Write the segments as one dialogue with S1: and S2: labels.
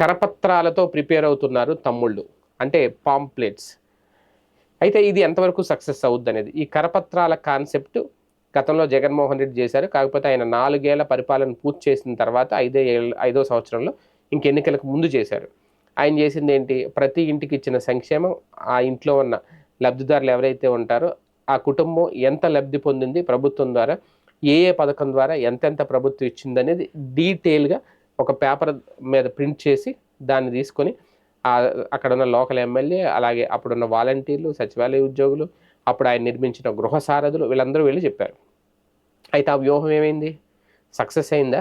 S1: కరపత్రాలతో prepare అవుతున్నారు తమ్ముళ్ళు, అంటే పాంప్లెట్స్. అయితే ఇది ఎంతవరకు సక్సెస్ అవుద్ది అనేది, ఈ కరపత్రాల కాన్సెప్ట్ గతంలో జగన్మోహన్ రెడ్డి చేశారు. కాకపోతే ఆయన 4 ఏళ్ల పరిపాలన పూర్తి చేసిన తర్వాత ఐదో సంవత్సరంలో ఇంక ఎన్నికలకు ముందు చేశారు. ఆయన చేసింది ఏంటి, ప్రతి ఇంటికి ఇచ్చిన సంక్షేమం, ఆ ఇంట్లో ఉన్న లబ్ధిదారులు ఎవరైతే ఉంటారో ఆ కుటుంబం ఎంత లబ్ధి పొందింది ప్రభుత్వం ద్వారా, ఏ ఏ పథకం ద్వారా ఎంతెంత ప్రభుత్వం ఇచ్చిందనేది డీటెయిల్గా ఒక పేపర్ మీద ప్రింట్ చేసి దాన్ని తీసుకొని అక్కడ ఉన్న లోకల్ ఎమ్మెల్యే, అలాగే అప్పుడున్న వాలంటీర్లు, సచివాలయ ఉద్యోగులు, అప్పుడు ఆయన నిర్మించిన గృహ సారథులు, వీళ్ళందరూ వెళ్ళి చెప్పారు. అయితే ఆ వ్యూహం ఏమైంది, సక్సెస్ అయిందా?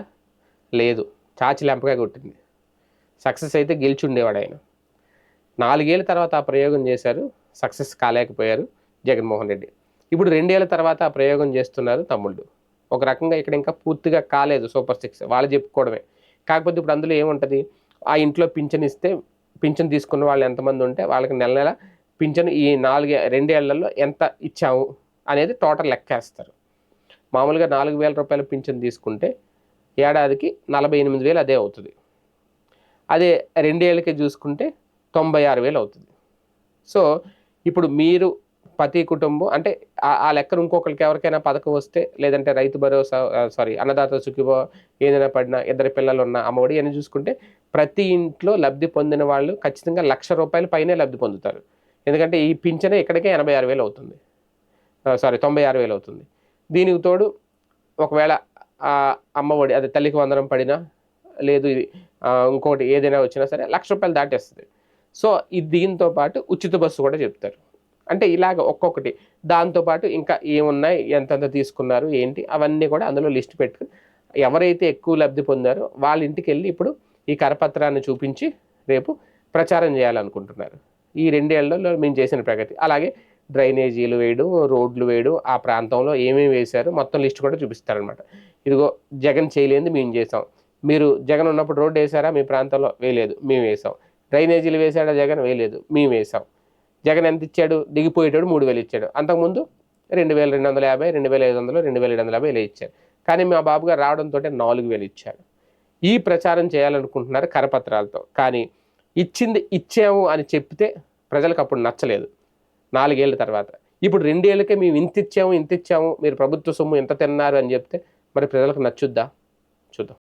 S1: లేదు, చాచి లెంపగా కొట్టింది. సక్సెస్ అయితే గెలిచి ఉండేవాడు ఆయన. 4 ఏళ్ళ తర్వాత ఆ ప్రయోగం చేశారు, సక్సెస్ కాలేకపోయారు జగన్మోహన్ రెడ్డి. ఇప్పుడు 2 ఏళ్ల తర్వాత ఆ ప్రయోగం చేస్తున్నారు తమ్ముళ్ళు. ఒక రకంగా ఇక్కడ ఇంకా పూర్తిగా కాలేదు సూపర్ 6, వాళ్ళు చెప్పుకోవడమే. కాకపోతే ఇప్పుడు అందులో ఏముంటుంది, ఆ ఇంట్లో పింఛన్ ఇస్తే, పింఛన్ తీసుకున్న వాళ్ళు ఎంతమంది ఉంటే వాళ్ళకి నెల నెల పింఛన్ ఈ 2 ఏళ్లలో ఎంత ఇచ్చాము అనేది టోటల్ లెక్కేస్తారు. మామూలుగా 4,000 రూపాయల పింఛన్ తీసుకుంటే ఏడాదికి 48,000 అదే అవుతుంది. అదే 2 ఏళ్ళకే చూసుకుంటే 96,000 అవుతుంది. సో ఇప్పుడు మీరు ప్రతి కుటుంబం అంటే ఆ లెక్కన ఇంకొకరికి ఎవరికైనా పథకం వస్తే, లేదంటే రైతు భరోసా, అన్నదాత సుఖీభవ ఏదైనా పడినా, ఇద్దరు పిల్లలు ఉన్న అమ్మఒడి అని చూసుకుంటే ప్రతి ఇంట్లో లబ్ధి పొందిన వాళ్ళు ఖచ్చితంగా ₹1,00,000 పైనే లబ్ధి పొందుతారు. ఎందుకంటే ఈ పింఛనే ఇక్కడికే 86,000 అవుతుంది, 96,000 అవుతుంది. దీనికి తోడు ఒకవేళ అమ్మఒడి అది తల్లికి వందనం పడినా, లేదు ఇది ఇంకోటి ఏదైనా వచ్చినా సరే ₹1,00,000 దాటేస్తుంది. సో దీంతో పాటు ఉచిత బస్సు కూడా చెప్తారు. అంటే ఇలాగ ఒక్కొక్కటి దాంతోపాటు ఇంకా ఏమున్నాయి, ఎంతెంత తీసుకున్నారు ఏంటి అవన్నీ కూడా అందులో లిస్ట్ పెట్టుకుని ఎవరైతే ఎక్కువ లబ్ధి పొందారో వాళ్ళ ఇంటికి వెళ్ళి ఇప్పుడు ఈ కరపత్రాన్ని చూపించి రేపు ప్రచారం చేయాలనుకుంటున్నారు. ఈ 2 ఏళ్లలో మేము చేసిన ప్రగతి, అలాగే డ్రైనేజీలు వేయడం, రోడ్లు వేయడం, ఆ ప్రాంతంలో ఏమేమి వేశారో మొత్తం లిస్ట్ కూడా చూపిస్తారనమాట. ఇదిగో జగన్ చేయలేనిది మేము చేసాం, మీరు జగన్ ఉన్నప్పుడు రోడ్డు వేసారా మీ ప్రాంతంలో, వేయలేదు మేము వేసాం. డ్రైనేజీలు వేసాడా జగన్, వేయలేదు మేము వేసాం. జగన్ ఎంత ఇచ్చాడు, దిగిపోయేటాడు 3,000 ఇచ్చాడు, అంతకుముందు 2,250, 2,500, 2,750 ఇలా ఇచ్చారు. కానీ మా బాబు గారు రావడంతో 4,000 ఇచ్చారు. ఈ ప్రచారం చేయాలనుకుంటున్నారు కరపత్రాలతో. కానీ ఇచ్చింది ఇచ్చాము అని చెప్తే ప్రజలకు అప్పుడు నచ్చలేదు 4 ఏళ్ల తర్వాత. ఇప్పుడు 2 ఏళ్ళకే మేము ఇంత ఇచ్చాము, మీరు ప్రభుత్వ సొమ్ము ఎంత తిన్నారు అని చెప్తే మరి ప్రజలకు నచ్చుద్దా? చూద్దాం.